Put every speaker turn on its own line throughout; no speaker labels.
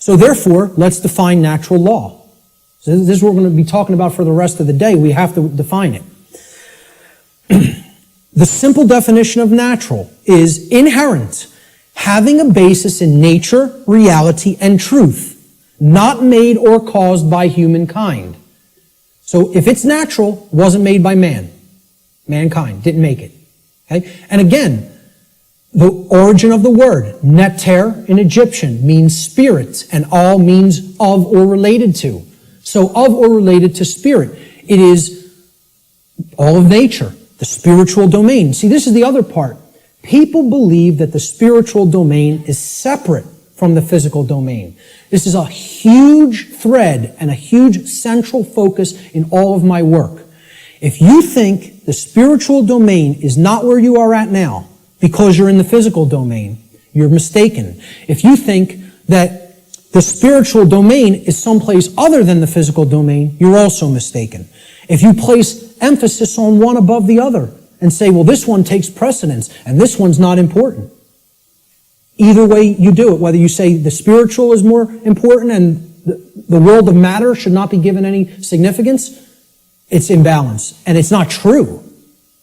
So therefore, let's define natural law. So this is what we're going to be talking about for the rest of the day. We have to define it. The simple definition of natural is inherent, having a basis in nature, reality, and truth, not made or caused by humankind. So if it's natural, it wasn't made by man. Mankind didn't make it. Okay? And again, the origin of the word, neter in Egyptian, means spirit, and al means of or related to. So of or related to spirit. It is all of nature, the spiritual domain. See, this is the other part. People believe that the spiritual domain is separate from the physical domain. This is a huge thread and a huge central focus in all of my work. If you think the spiritual domain is not where you are at now because you're in the physical domain, you're mistaken. If you think that the spiritual domain is someplace other than the physical domain, you're also mistaken. If you place emphasis on one above the other and say, well, this one takes precedence and this one's not important. Either way you do it, whether you say the spiritual is more important and the world of matter should not be given any significance, it's imbalance. And it's not true.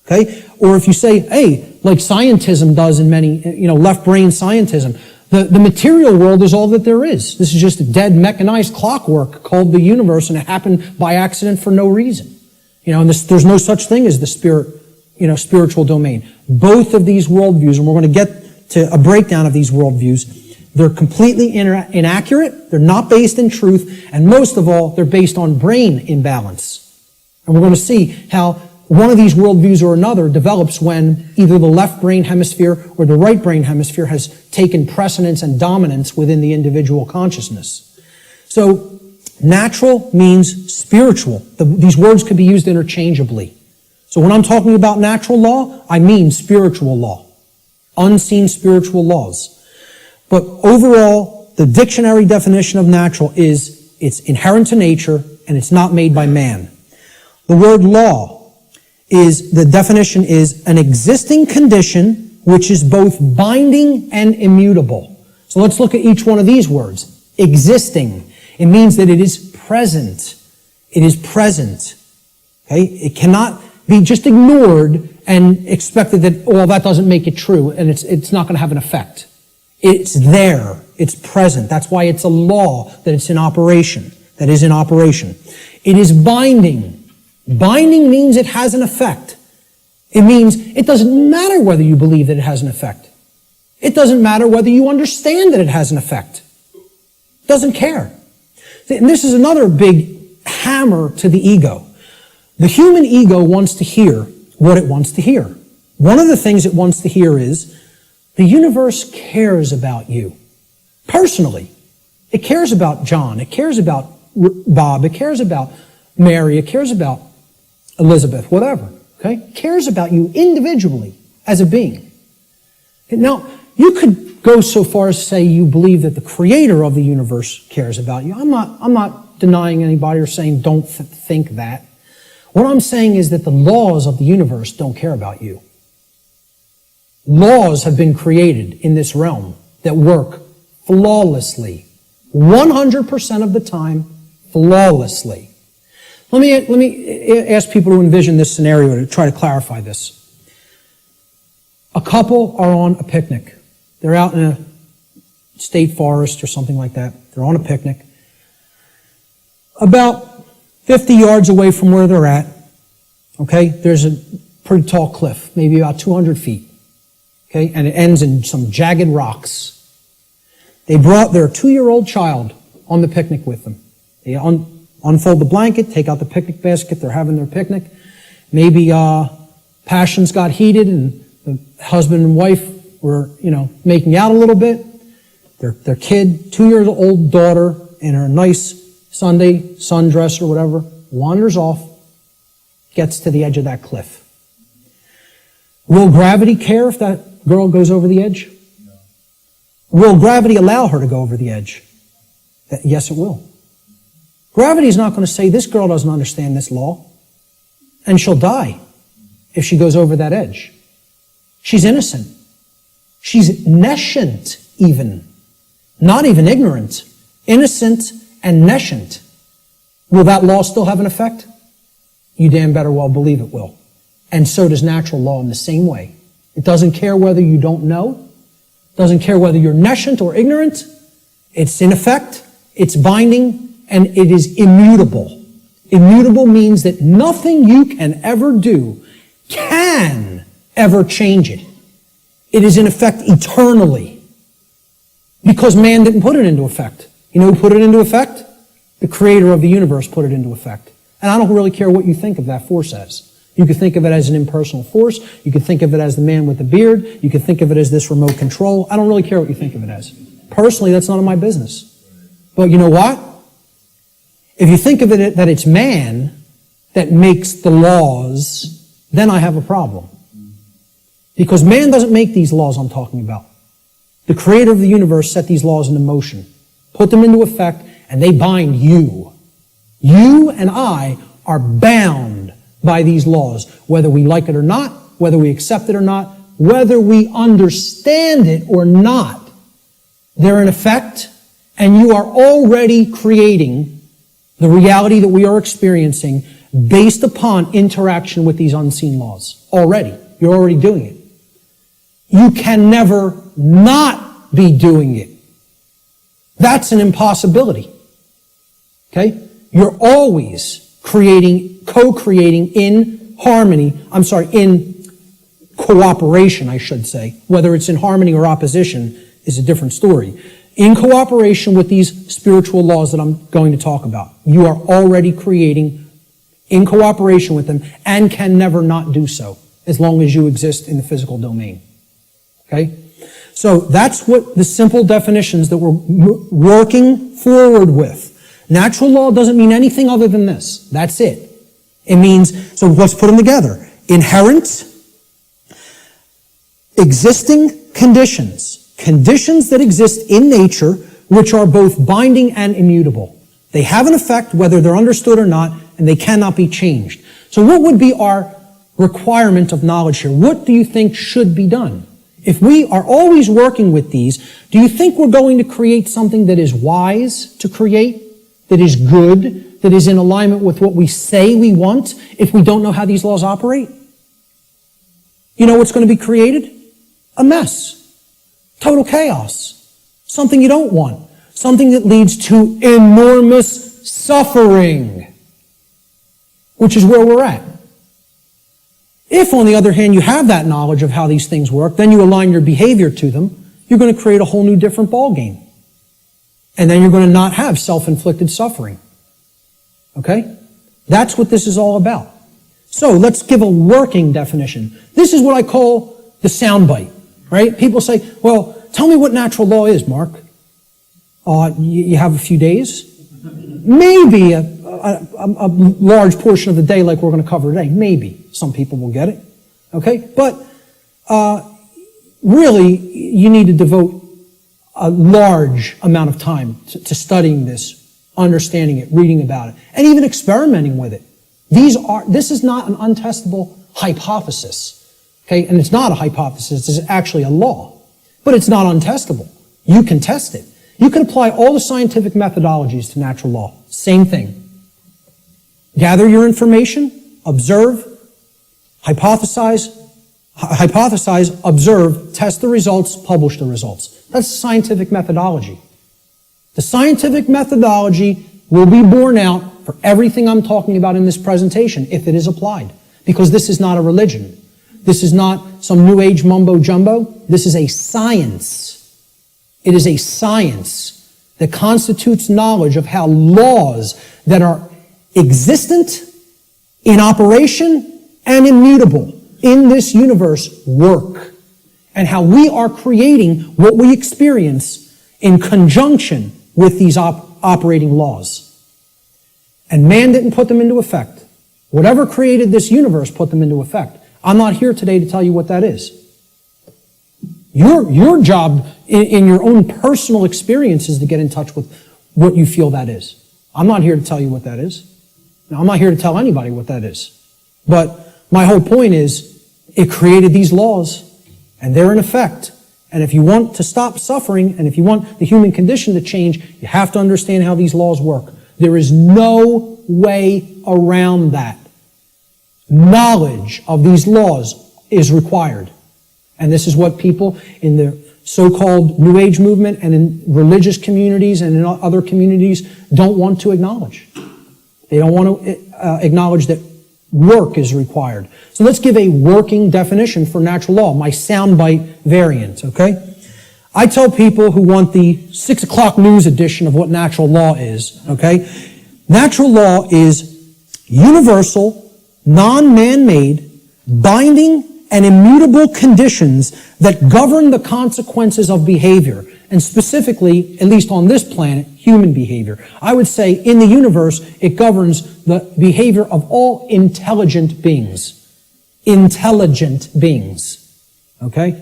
Okay? Or if you say, hey, like scientism does in many, left brain scientism, the material world is all that there is. This is just a dead mechanized clockwork called the universe, and it happened by accident for no reason. And there's no such thing as the spiritual domain. Both of these worldviews, and we're going to get to a breakdown of these worldviews, they're completely inaccurate, they're not based in truth, and most of all, they're based on brain imbalance. And we're going to see how one of these worldviews or another develops when either the left brain hemisphere or the right brain hemisphere has taken precedence and dominance within the individual consciousness. So, natural means spiritual. These words could be used interchangeably. So when I'm talking about natural law, I mean spiritual law. Unseen spiritual laws. But overall, the dictionary definition of natural is it's inherent to nature and it's not made by man. The word law the definition is an existing condition which is both binding and immutable. So let's look at each one of these words. Existing. It means that it is present. It is present. Okay? It cannot be just ignored and expected that, well, that doesn't make it true and it's not going to have an effect. It's there. It's present. That's why it's a law that it's in operation. That is in operation. It is binding. Binding means it has an effect. It means it doesn't matter whether you believe that it has an effect. It doesn't matter whether you understand that it has an effect. It doesn't care. And this is another big hammer to the ego. The human ego wants to hear what it wants to hear. One of the things it wants to hear is the universe cares about you. Personally. It cares about John. It cares about Bob. It cares about Mary. It cares about Elizabeth, whatever, okay? Cares about you individually as a being. Now, you could go so far as to say you believe that the creator of the universe cares about you. I'm not denying anybody or saying don't think that. What I'm saying is that the laws of the universe don't care about you. Laws have been created in this realm that work flawlessly. 100% of the time, flawlessly. Let me ask people to envision this scenario to try to clarify this. A couple are on a picnic. They're out in a state forest or something like that. They're on a picnic. About 50 yards away from where they're at, okay, there's a pretty tall cliff, maybe about 200 feet, okay, and it ends in some jagged rocks. They brought their 2-year-old child on the picnic with them. They unfold the blanket, take out the picnic basket, they're having their picnic. Maybe passions got heated and the husband and wife were, making out a little bit. Their kid, 2-year-old daughter, in her nice Sunday sundress or whatever, wanders off, gets to the edge of that cliff. Will gravity care if that girl goes over the edge? No. Will gravity allow her to go over the edge? Yes, it will. Gravity is not going to say, this girl doesn't understand this law, and she'll die if she goes over that edge. She's innocent. She's nescient even. Not even ignorant. innocent and nescient, will that law still have an effect? You damn better well believe it will. And so does natural law in the same way. It doesn't care whether you don't know, doesn't care whether you're nescient or ignorant. It's in effect, it's binding, and it is immutable. Immutable means that nothing you can ever do can ever change it. It is in effect eternally. Because man didn't put it into effect. You know who put it into effect? The creator of the universe put it into effect. And I don't really care what you think of that force as. You could think of it as an impersonal force. You could think of it as the man with the beard. You could think of it as this remote control. I don't really care what you think of it as. Personally, that's none of my business. But you know what? If you think of it that it's man that makes the laws, then I have a problem. Because man doesn't make these laws I'm talking about. The creator of the universe set these laws into motion, put them into effect, and they bind you. You and I are bound by these laws, whether we like it or not, whether we accept it or not, whether we understand it or not. They're in effect, and you are already creating the reality that we are experiencing based upon interaction with these unseen laws. Already. You're already doing it. You can never not be doing it. That's an impossibility. Okay? You're always creating, co-creating in harmony, in cooperation, I should say. Whether it's in harmony or opposition is a different story. In cooperation with these spiritual laws that I'm going to talk about. You are already creating in cooperation with them and can never not do so as long as you exist in the physical domain. Okay? So that's what the simple definitions that we're working forward with. Natural law doesn't mean anything other than this. That's it. It means, so let's put them together. Inherent, existing conditions. Conditions that exist in nature which are both binding and immutable. They have an effect whether they're understood or not, and they cannot be changed. So what would be our requirement of knowledge here? What do you think should be done? If we are always working with these, do you think we're going to create something that is wise to create, that is good, that is in alignment with what we say we want, if we don't know how these laws operate? You know what's going to be created? A mess. Total chaos. Something you don't want. Something that leads to enormous suffering, which is where we're at. If, on the other hand, you have that knowledge of how these things work, then you align your behavior to them, you're going to create a whole new different ballgame. And then you're going to not have self-inflicted suffering. Okay? That's what this is all about. So let's give a working definition. This is what I call the soundbite, right? People say, well, tell me what natural law is, Mark. You have a few days? Maybe a large portion of the day like we're going to cover today. Maybe. Some people will get it. Okay? But really, you need to devote a large amount of time to studying this, understanding it, reading about it, and even experimenting with it. This is not an untestable hypothesis. Okay? And it's not a hypothesis. It's actually a law. But it's not untestable. You can test it. You can apply all the scientific methodologies to natural law. Same thing. Gather your information, observe, hypothesize, observe, test the results, publish the results. That's scientific methodology. The scientific methodology will be borne out for everything I'm talking about in this presentation if it is applied. Because this is not a religion. This is not some new age mumbo jumbo. This is a science. It is a science that constitutes knowledge of how laws that are existent, in operation, and immutable in this universe work, and how we are creating what we experience in conjunction with these operating laws. And man didn't put them into effect. Whatever created this universe put them into effect. I'm not here today to tell you what that is. Your job in your own personal experience is to get in touch with what you feel that is. I'm not here to tell you what that is. Now, I'm not here to tell anybody what that is. But my whole point is, it created these laws, and they're in effect, And if you want to stop suffering, and if you want the human condition to change, you have to understand how these laws work. There is no way around that. Knowledge of these laws is required. And this is what people in the so-called New Age movement and in religious communities and in other communities don't want to acknowledge. They don't want to acknowledge that work is required. So let's give a working definition for natural law, my soundbite variant, okay? I tell people who want the 6 o'clock news edition of what natural law is, okay? Natural law is universal, non-man-made, binding, and immutable conditions that govern the consequences of behavior, and specifically, at least on this planet, human behavior. I would say in the universe, it governs the behavior of all intelligent beings. Intelligent beings. Okay?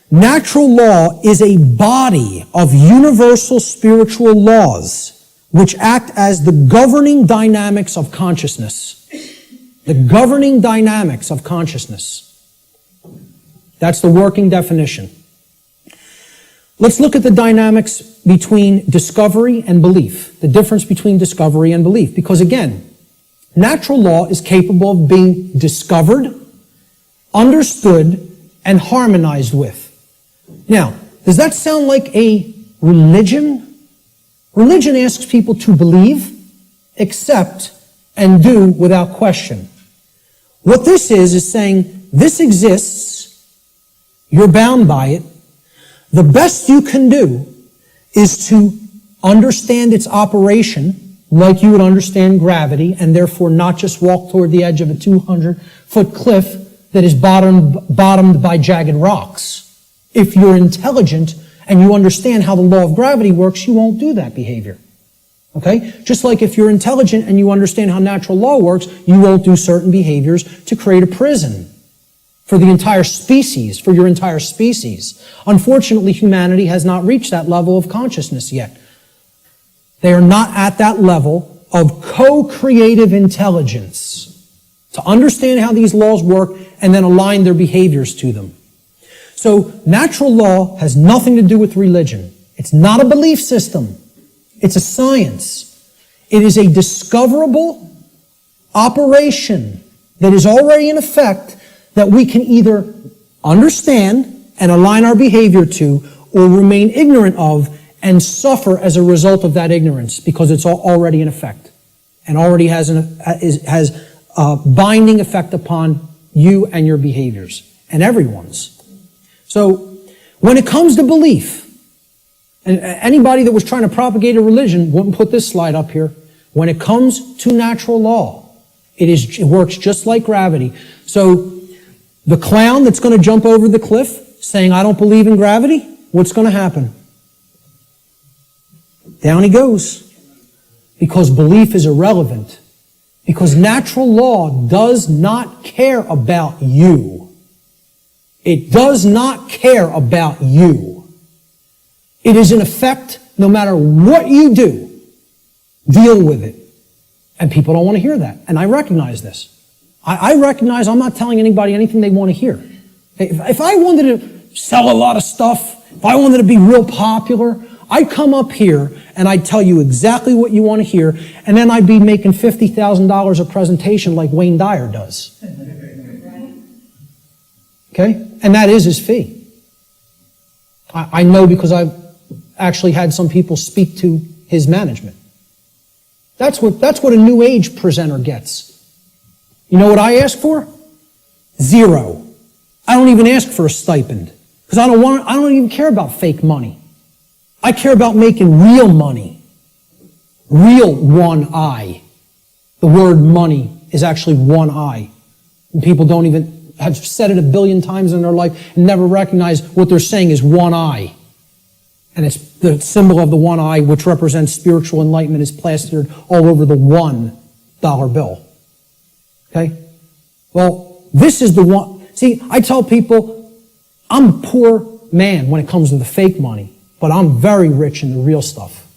Natural law is a body of universal spiritual laws which act as the governing dynamics of consciousness. The governing dynamics of consciousness. That's the working definition. Let's look at the dynamics between discovery and belief. The difference between discovery and belief. Because again, natural law is capable of being discovered, understood, and harmonized with. Now, does that sound like a religion? Religion asks people to believe, accept, and do without question. What this is saying, this exists, you're bound by it. The best you can do is to understand its operation like you would understand gravity, and therefore not just walk toward the edge of a 200-foot cliff that is bottomed by jagged rocks. If you're intelligent and you understand how the law of gravity works, you won't do that behavior. Okay? Just like if you're intelligent and you understand how natural law works, you won't do certain behaviors to create a prison for the entire species, for your entire species. Unfortunately, humanity has not reached that level of consciousness yet. They are not at that level of co-creative intelligence to understand how these laws work and then align their behaviors to them. So natural law has nothing to do with religion. It's not a belief system. It's a science. It is a discoverable operation that is already in effect that we can either understand and align our behavior to or remain ignorant of and suffer as a result of that ignorance because it's already in effect and already has a binding effect upon you and your behaviors and everyone's. So when it comes to belief, and anybody that was trying to propagate a religion wouldn't put this slide up here. When it comes to natural law, it works just like gravity. So the clown that's going to jump over the cliff saying, I don't believe in gravity, what's going to happen? Down he goes. Because belief is irrelevant. Because natural law does not care about you. It does not care about you. It is in effect, no matter what you do, deal with it. And people don't want to hear that. And I recognize this. I recognize I'm not telling anybody anything they want to hear. If I wanted to sell a lot of stuff, if I wanted to be real popular, I'd come up here and I'd tell you exactly what you want to hear, and then I'd be making $50,000 a presentation like Wayne Dyer does. Okay? And that is his fee. I know because I've actually had some people speak to his management. That's what a New Age presenter gets. You know what I ask for? 0. I don't even ask for a stipend because I don't even care about fake money. I care about making real money. Real one eye. The word money is actually one eye. And people don't even have said it 1 billion times in their life and never recognize what they're saying is one eye. And it's the symbol of the one eye, which represents spiritual enlightenment, is plastered all over the $1 bill. Okay? Well, this is the one. See, I tell people, I'm a poor man when it comes to the fake money, but I'm very rich in the real stuff.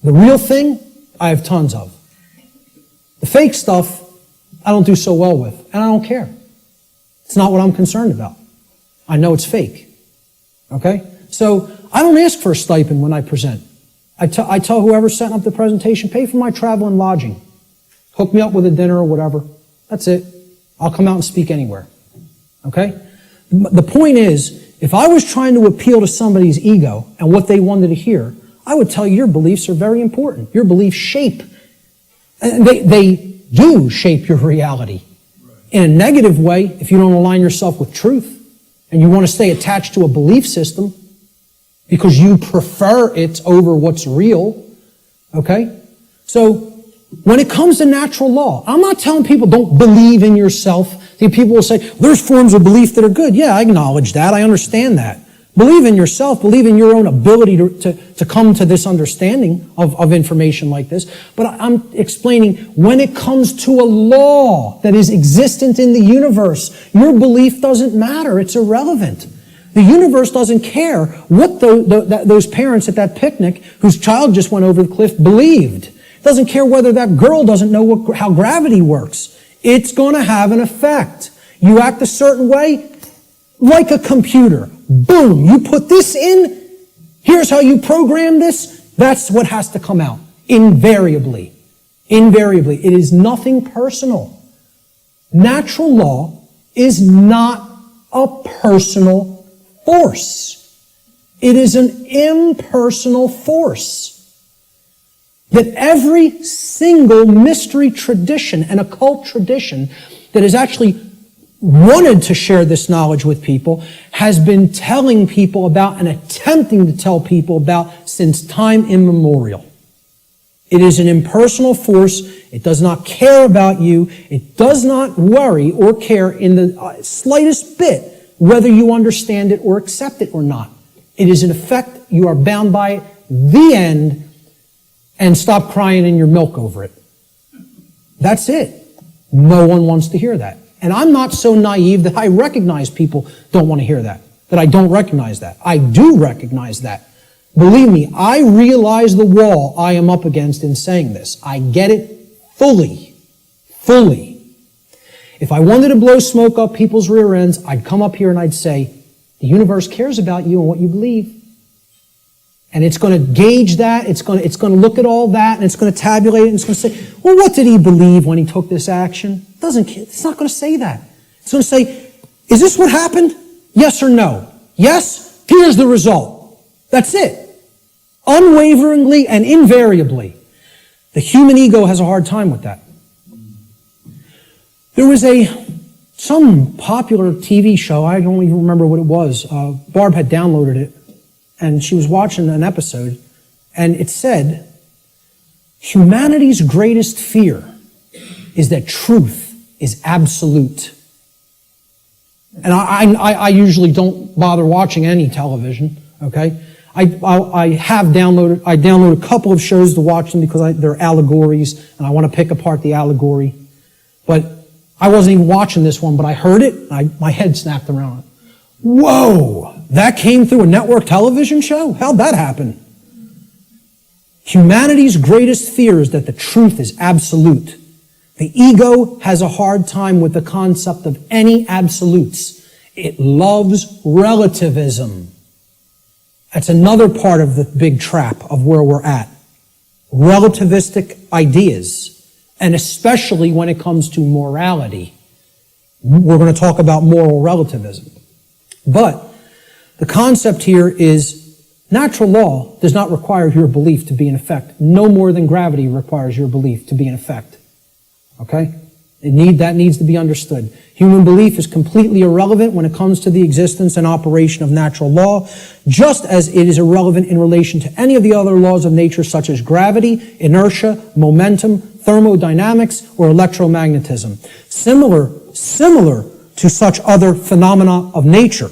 The real thing, I have tons of. The fake stuff, I don't do so well with, and I don't care. It's not what I'm concerned about. I know it's fake. Okay? So I don't ask for a stipend when I present. I tell whoever's setting up the presentation, pay for my travel and lodging. Hook me up with a dinner or whatever. That's it. I'll come out and speak anywhere. Okay? The point is, if I was trying to appeal to somebody's ego and what they wanted to hear, I would tell you your beliefs are very important. Your beliefs shape. They do shape your reality. In a negative way, if you don't align yourself with truth and you want to stay attached to a belief system because you prefer it over what's real, okay? So when it comes to natural law, I'm not telling people don't believe in yourself. People will say, there's forms of belief that are good. Yeah, I acknowledge that. I understand that. Believe in yourself. Believe in your own ability to come to this understanding of information like this. But I'm explaining when it comes to a law that is existent in the universe, your belief doesn't matter. It's irrelevant. The universe doesn't care what those parents at that picnic whose child just went over the cliff believed. It doesn't care whether that girl doesn't know how gravity works. It's going to have an effect. You act a certain way, like a computer. Boom, you put this in, here's how you program this, that's what has to come out. Invariably. Invariably. It is nothing personal. Natural law is not a personal force. It is an impersonal force. That every single mystery tradition and occult tradition that has actually wanted to share this knowledge with people has been telling people about and attempting to tell people about since time immemorial. It is an impersonal force. It does not care about you. It does not worry or care in the slightest bit whether you understand it or accept it or not. It is an effect. You are bound by it. The end. And stop crying in your milk over it. That's it. No one wants to hear that. And I'm not so naive that I recognize people don't want to hear that I don't recognize that. I do recognize that. Believe me, I realize the wall I am up against in saying this. I get it fully. Fully. If I wanted to blow smoke up people's rear ends, I'd come up here and I'd say, the universe cares about you and what you believe. And it's going to gauge that, it's going to look at all that, and it's going to tabulate it, and it's going to say, well, what did he believe when he took this action? It's not going to say that. It's going to say, is this what happened? Yes or no? Yes? Here's the result. That's it. Unwaveringly and invariably. The human ego has a hard time with that. There was some popular TV show, I don't even remember what it was. Barb had downloaded it. And she was watching an episode, and it said, humanity's greatest fear is that truth is absolute. And I usually don't bother watching any television, okay? I downloaded a couple of shows to watch them because they're allegories, and I want to pick apart the allegory. But I wasn't even watching this one, but I heard it, and my head snapped around. Whoa! That came through a network television show? How'd that happen? Humanity's greatest fear is that the truth is absolute. The ego has a hard time with the concept of any absolutes. It loves relativism. That's another part of the big trap of where we're at. Relativistic ideas, and especially when it comes to morality. We're going to talk about moral relativism. But the concept here is natural law does not require your belief to be in effect. No more than gravity requires your belief to be in effect. Okay? That needs to be understood. Human belief is completely irrelevant when it comes to the existence and operation of natural law, just as it is irrelevant in relation to any of the other laws of nature such as gravity, inertia, momentum, thermodynamics, or electromagnetism. Similar to such other phenomena of nature.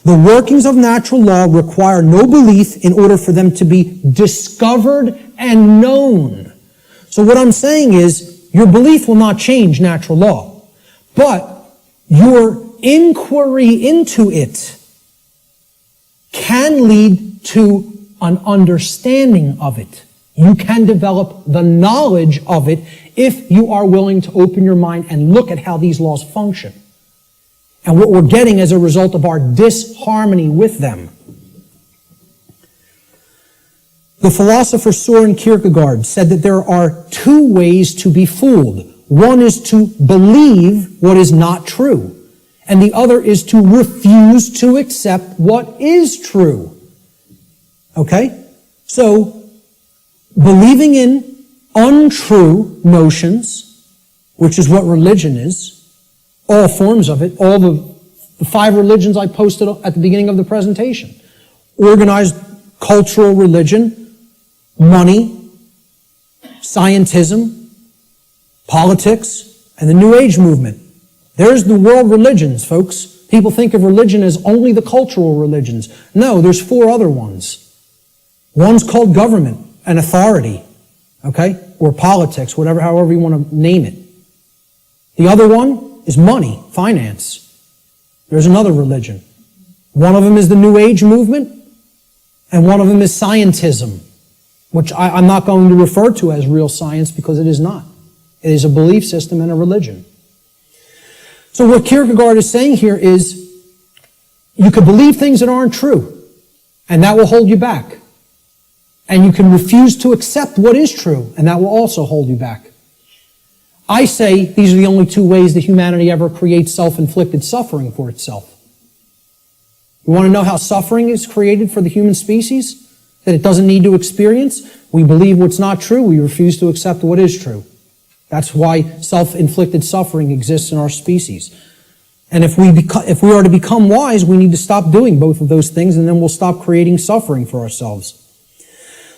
The workings of natural law require no belief in order for them to be discovered and known. So what I'm saying is, your belief will not change natural law, but your inquiry into it can lead to an understanding of it. You can develop the knowledge of it if you are willing to open your mind and look at how these laws function. And what we're getting as a result of our disharmony with them. The philosopher Søren Kierkegaard said that there are two ways to be fooled. One is to believe what is not true, and the other is to refuse to accept what is true. Okay? So, believing in untrue notions, which is what religion is, all forms of it, all the 5 religions I posted at the beginning of the presentation. Organized cultural religion, money, scientism, politics, and the New Age movement. There's the world religions, folks. People think of religion as only the cultural religions. No, there's 4 other ones. One's called government and authority, okay? Or politics, however you want to name it. The other one is money, finance. There's another religion. One of them is the New Age movement, and one of them is scientism, which I'm not going to refer to as real science because it is not. It is a belief system and a religion. So what Kierkegaard is saying here is you could believe things that aren't true, and that will hold you back. And you can refuse to accept what is true, and that will also hold you back. I say these are the only 2 ways that humanity ever creates self-inflicted suffering for itself. You want to know how suffering is created for the human species? That it doesn't need to experience? We believe what's not true. We refuse to accept what is true. That's why self-inflicted suffering exists in our species. And if we are to become wise, we need to stop doing both of those things, and then we'll stop creating suffering for ourselves.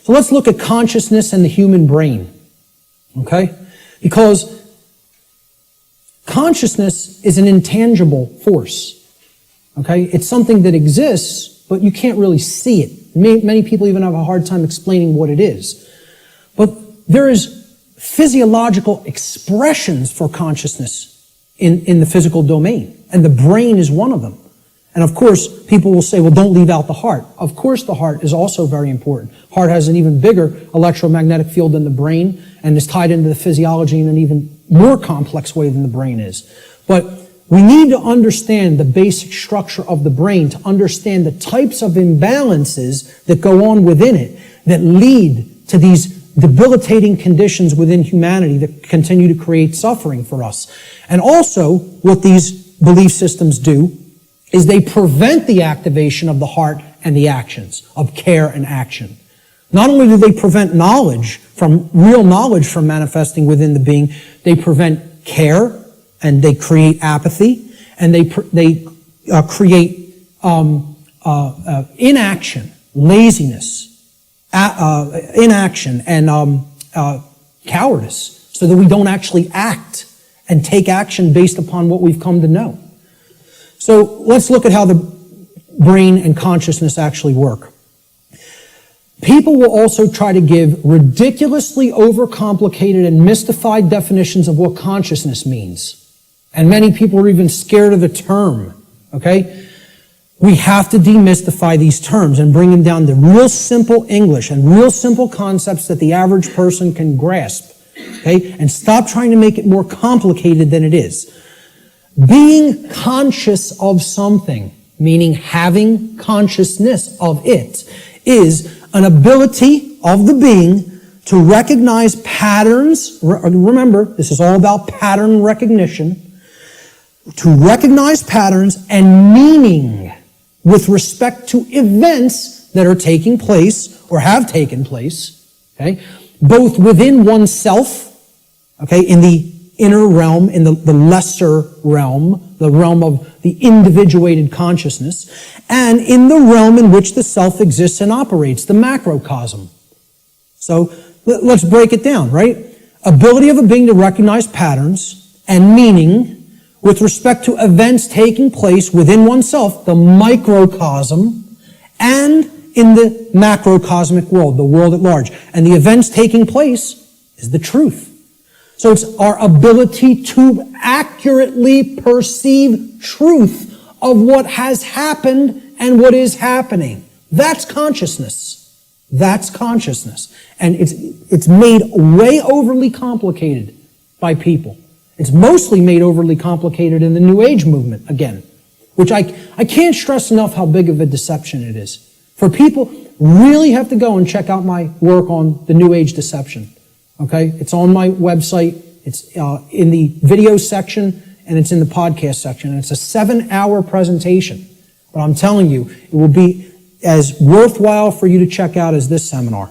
So let's look at consciousness and the human brain. Okay? Because consciousness is an intangible force. Okay? It's something that exists, but you can't really see it. Many people even have a hard time explaining what it is. But there is physiological expressions for consciousness in the physical domain, and the brain is one of them. And of course, people will say, well, don't leave out the heart. Of course, the heart is also very important. Heart has an even bigger electromagnetic field than the brain, and is tied into the physiology in an even more complex way than the brain is. But we need to understand the basic structure of the brain to understand the types of imbalances that go on within it that lead to these debilitating conditions within humanity that continue to create suffering for us. And also, what these belief systems do is they prevent the activation of the heart and the actions, of care and action. Not only do they prevent real knowledge from manifesting within the being, they prevent care, and they create apathy, and they create inaction, laziness, inaction, and cowardice, so that we don't actually act and take action based upon what we've come to know. So let's look at how the brain and consciousness actually work. People will also try to give ridiculously overcomplicated and mystified definitions of what consciousness means. And many people are even scared of the term, okay? We have to demystify these terms and bring them down to real simple English and real simple concepts that the average person can grasp, okay? And stop trying to make it more complicated than it is. Being conscious of something, meaning having consciousness of it, is an ability of the being to recognize patterns. Remember, this is all about pattern recognition. To recognize patterns and meaning with respect to events that are taking place or have taken place, okay, both within oneself, okay, in the inner realm, in the lesser realm, the realm of the individuated consciousness, and in the realm in which the self exists and operates, the macrocosm. So let's break it down, right? Ability of a being to recognize patterns and meaning with respect to events taking place within oneself, the microcosm, and in the macrocosmic world, the world at large. And the events taking place is the truth. So it's our ability to accurately perceive truth of what has happened and what is happening. That's consciousness. That's consciousness. And it's made way overly complicated by people. It's mostly made overly complicated in the New Age movement, again, which I can't stress enough how big of a deception it is. For people, really have to go and check out my work on the New Age deception. Okay? It's on my website. It's in the video section, and it's in the podcast section. And it's a 7-hour presentation. But I'm telling you, it will be as worthwhile for you to check out as this seminar.